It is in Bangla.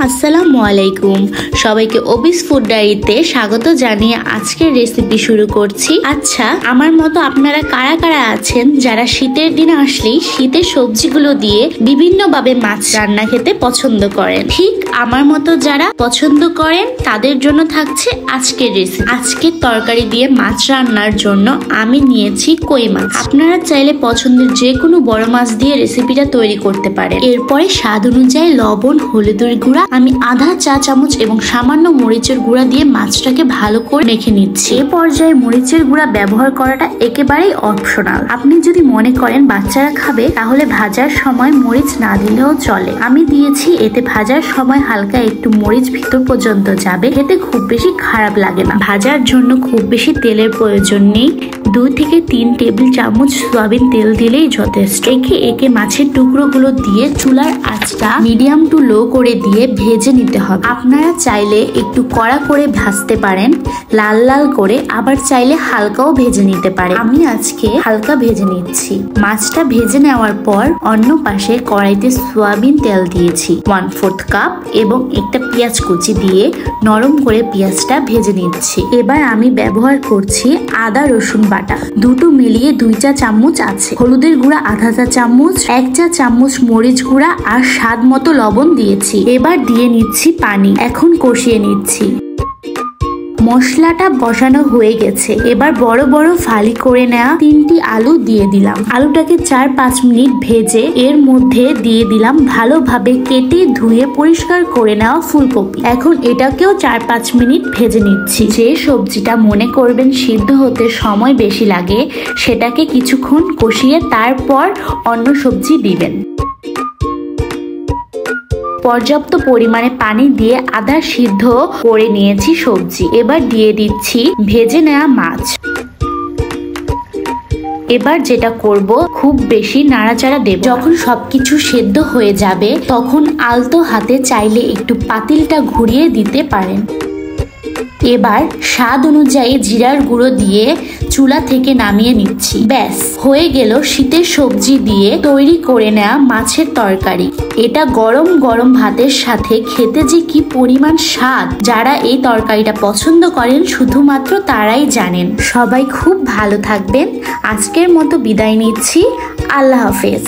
আসসালামু আলাইকুম, সবাইকে অবিস ফুড ডায়েরিতে স্বাগত জানিয়ে আজকের রেসিপি শুরু করছি। আচ্ছা, আমার মতো আপনারা কারা কারা আছেন যারা শীতের দিনে আসলেই শীতের সবজিগুলো দিয়ে বিভিন্নভাবে মাছ রান্না খেতে পছন্দ করেন? ঠিক আমার মতো যারা পছন্দ করেন তাদের জন্য থাকছে আজকের রেসিপি। আজকের তরকারি দিয়ে মাছ রান্নার জন্য আমি নিয়েছি কই মাছ। আপনারা চাইলে পছন্দের যে কোনো বড় মাছ দিয়ে রেসিপিটা তৈরি করতে পারেন। এরপরে স্বাদ অনুযায়ী লবণ, হলুদের গুঁড়া আমি আধা চা চামচ এবং সামান্য মরিচের গুঁড়া দিয়ে মাছটাকে ভালো করে মেখে নিচ্ছি। এ পর্যায়ে মরিচের গুঁড়া ব্যবহার করাটা একেবারেই অপশনাল। আপনি যদি মনে করেন বাচ্চারা খাবে তাহলে ভাজার সময় মরিচ না দিলেও চলে। আমি দিয়েছি, এতে ভাজার সময় হালকা একটু মরিচ ভিতর পর্যন্ত যাবে, খেতে খুব বেশি খারাপ লাগে না। ভাজার জন্য খুব বেশি তেলের প্রয়োজন নেই, 2 থেকে 3 টেবিল চামচ সয়াবিন তেল দিলেই যথেষ্ট। একে একে মাছের টুকরোগুলো দিয়ে চুলার আঁচটা মিডিয়াম টু লো করে দিয়ে ভেজে নিতে হবে। আপনারা চাইলে একটু কড়া করে ভাজতে পারেন, লাল লাল করে, আবার চাইলে হালকাও ভেজে নিতে পারেন। আমি আজকে হালকা ভেজে নিচ্ছি। মাছটা ভেজে নেওয়ার পর অন্য পাশে কড়াইতে সয়াবিন তেল দিয়েছি 1/4 কাপ এবং একটা পেঁয়াজ কুচি দিয়ে নরম করে পেঁয়াজটা ভেজে নিচ্ছি। এবার আমি ব্যবহার করছি আদা রসুন বাটা, দুটো মিলিয়ে 2 চা চামচ আছে। হলুদের গুঁড়া আধা চা চামচ, 1 চা চামচ মরিচ গুঁড়া আর স্বাদ মতো লবণ দিয়েছি। এবার দিয়ে নিচ্ছি পানি। এখন কষিয়ে নিচ্ছি। মশলাটা বসানো হয়ে গেছে। এবার বড় বড় ফালি করে নেওয়া 3টি আলু দিয়ে দিলাম। আলুটাকে 4-5 মিনিট ভেজে এর মধ্যে দিয়ে দিলাম ভালোভাবে কেটে ধুয়ে পরিষ্কার করে নেওয়া ফুলকপি। এখন এটাকেও 4-5 মিনিট ভেজে নিচ্ছি। যে সবজিটা মনে করবেন সিদ্ধ হতে সময় বেশি লাগে সেটাকে কিছুক্ষণ কষিয়ে তারপর অন্য সবজি দিবেন। পর্যাপ্ত পরিমাণে পানি দিয়ে আধা সিদ্ধ করে নিয়েছি সবজি। এবার দিয়ে দিচ্ছি ভেজে নেওয়া মাছ। এবার যেটা করব, খুব বেশি নাড়াচাড়া দেব। যখন সবকিছু সেদ্ধ হয়ে যাবে তখন আলতো হাতে চাইলে একটু পাতিলটা ঘুরিয়ে দিতে পারেন। এবার স্বাদ অনুযায়ী জিরার গুঁড়ো দিয়ে চুলা থেকে নামিয়ে নিচ্ছি। ব্যাস হয়ে গেল শীতের সবজি দিয়ে তৈরি করে নেওয়া মাছের তরকারি। এটা গরম গরম ভাতের সাথে খেতে যে কি পরিমাণ স্বাদ, যারা এই তরকারিটা পছন্দ করেন শুধুমাত্র তারাই জানেন। সবাই খুব ভালো থাকবেন। আজকের মতো বিদায় নিচ্ছি। আল্লাহ হাফেজ।